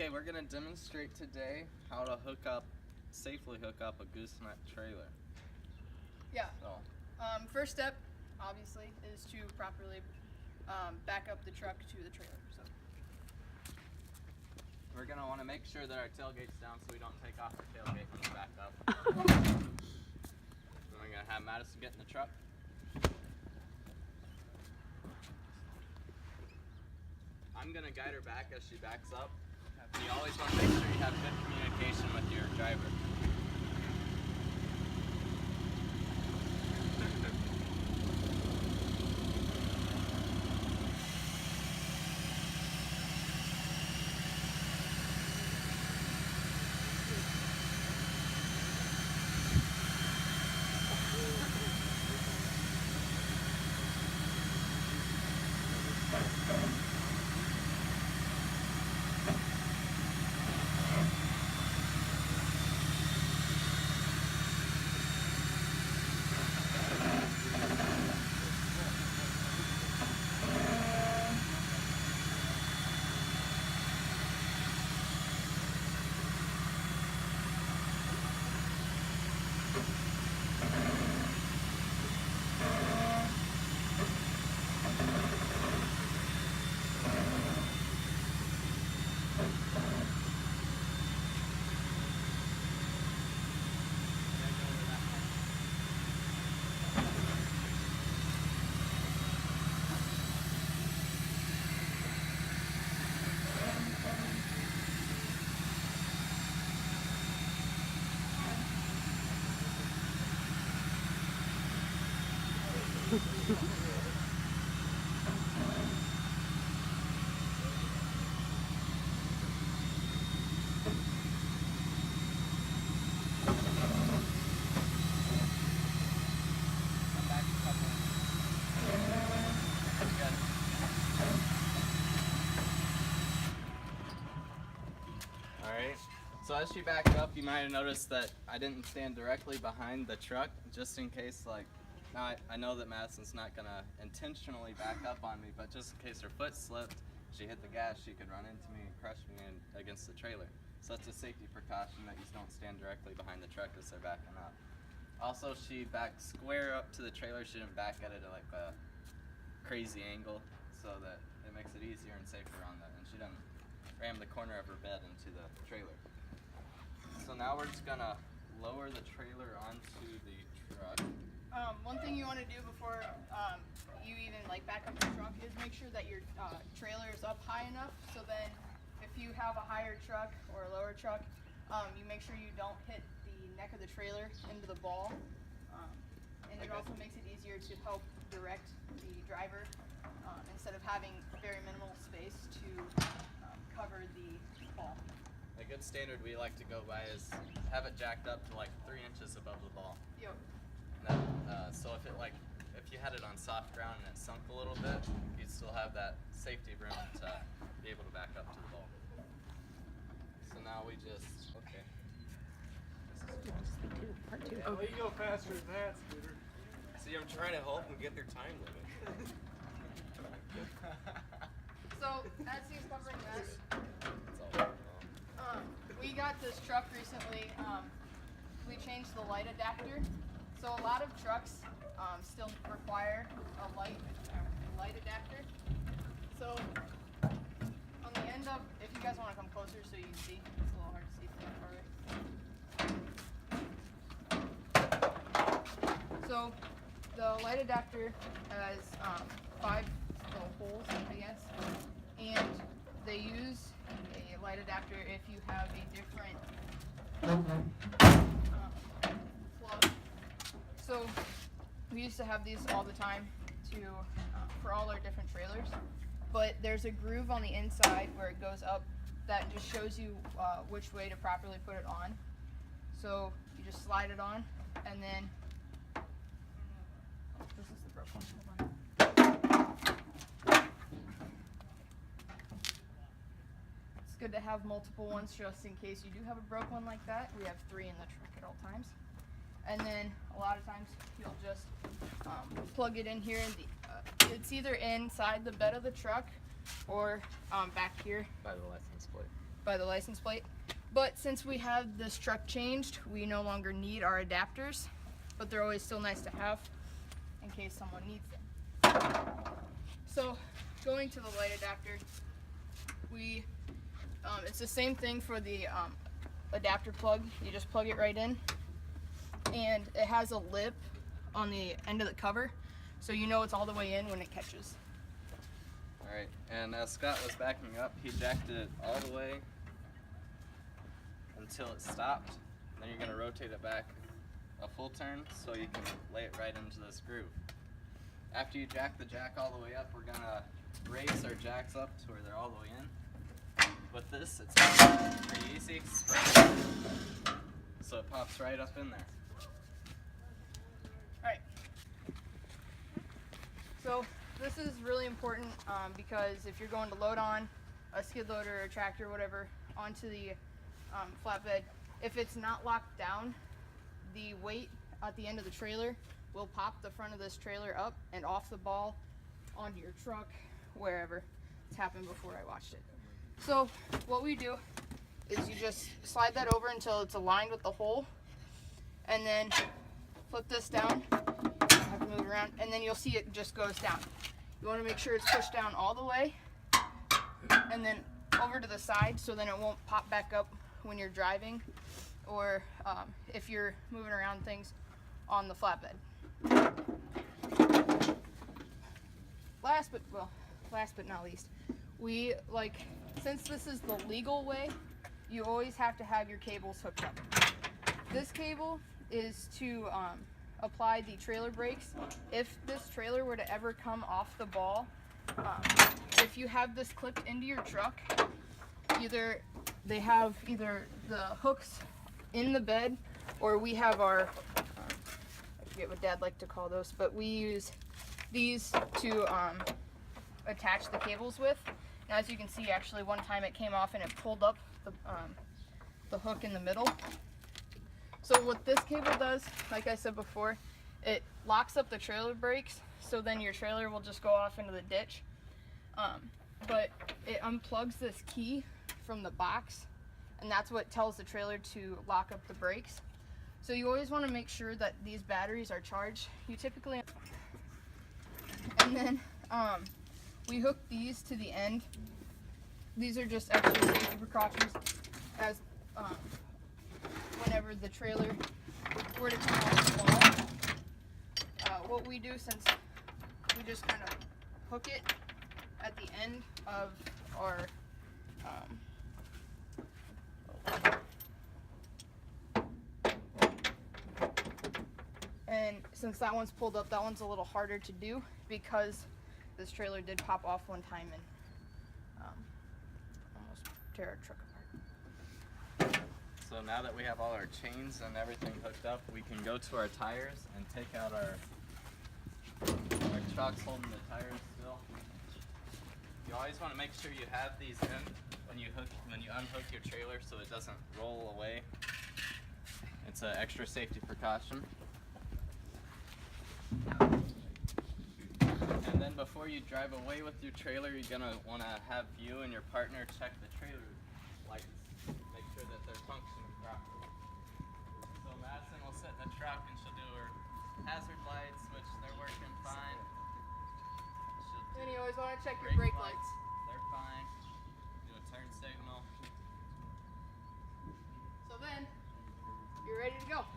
Okay, we're gonna demonstrate today how to safely hook up a gooseneck trailer. Yeah. So, First step, obviously, is to properly back up the truck to the trailer. So we're gonna want to make sure that our tailgate's down so we don't take off our tailgate when we back up. And we're gonna have Madison get in the truck. I'm gonna guide her back as she backs up. You always want to make sure you have good communication with your driver. Alright, so as she backed up, you might have noticed that I didn't stand directly behind the truck, just in case, now I know that Madison's not going to intentionally back up on me, but just in case her foot slipped, she hit the gas, she could run into me and crush me against the trailer. So that's a safety precaution, that you don't stand directly behind the truck as they're backing up. Also, she backed square up to the trailer. She didn't back at it at like a crazy angle, so that it makes it easier and safer on that. And she didn't ram the corner of her bed into the trailer. So now we're just gonna lower the trailer onto the truck. one thing you want to do before you even back up the truck is make sure that your trailer is up high enough. So then, if you have a higher truck or a lower truck, you make sure you don't hit the neck of the trailer into the ball. And it also makes it easier to help direct the driver instead of having very minimal space to cover the ball. A good standard we like to go by is have it jacked up to like 3 inches above the ball. Yep. So if you had it on soft ground and it sunk a little bit, you'd still have that safety room to be able to back up to the ball. So now we just, okay. Well, you go faster than that, Scooter. See, I'm trying to help them get their time limit. So, as he's covering that, That's all. we got this truck recently. We changed the light adapter. So a lot of trucks still require a light adapter. So on the end of, if you guys want to come closer so you can see, it's a little hard to see from that far away. So the light adapter has 5 little holes, I guess, and they use a light adapter if you have a different plug. So we used to have these all the time for all our different trailers, but there's a groove on the inside where it goes up that just shows you which way to properly put it on. So you just slide it on, and then this is the broke one. Hold on. It's good to have multiple ones just in case you do have a broke one like that. We have 3 in the truck at all times. And then a lot of times you'll just plug it in here. It's either inside the bed of the truck or back here By the left-hand split. by the license plate. But since we have this truck changed, we no longer need our adapters, but they're always still nice to have in case someone needs them. So going to the light adapter, it's the same thing for the adapter plug. You just plug it right in, and it has a lip on the end of the cover, so you know it's all the way in when it catches. Alright, and as Scott was backing up, he jacked it all the way until it stopped. Then you're going to rotate it back a full turn so you can lay it right into this groove. After you jack the jack all the way up, we're going to raise our jacks up to where they're all the way in. With this, it's pretty easy. So it pops right up in there. Alright. So this is really important because if you're going to load on a skid loader or a tractor, whatever, onto the flatbed, if it's not locked down, the weight at the end of the trailer will pop the front of this trailer up and off the ball onto your truck, wherever. It's happened before, I watched it. So what we do is you just slide that over until it's aligned with the hole, and then flip this down. I have to move it around, and then you'll see it just goes down. You want to make sure it's pushed down all the way, and then over to the side, so then it won't pop back up when you're driving, or if you're moving around things on the flatbed. Last but not least, since this is the legal way, you always have to have your cables hooked up. This cable is to apply the trailer brakes. If this trailer were to ever come off the ball, if you have this clipped into your truck, they have either the hooks in the bed, or we have our, I forget what Dad liked to call those, but we use these to attach the cables with. Now, as you can see, actually one time it came off and it pulled up the hook in the middle. So what this cable does, like I said before, it locks up the trailer brakes, so then your trailer will just go off into the ditch. But it unplugs this key from the box, and that's what tells the trailer to lock up the brakes. So you always want to make sure that these batteries are charged. You typically, and then we hook these to the end. These are just extra safety precautions, as whenever the trailer were to come off the wall. What we do, since we just kind of hook it at the end of our and since that one's pulled up, that one's a little harder to do because this trailer did pop off one time and almost tear our truck apart. So now that we have all our chains and everything hooked up, we can go to our tires and take out our chocks holding the tires still. You always want to make sure you have these in when you unhook your trailer so it doesn't roll away. It's an extra safety precaution. And then before you drive away with your trailer, you're going to want to have you and your partner check the trailer lights. Make sure that they're functioning properly. So Madison will sit in the truck and she'll do her hazard lights, which they're working fine. Then you always want to check your brake lights. They're fine. Do a turn signal. So then, you're ready to go.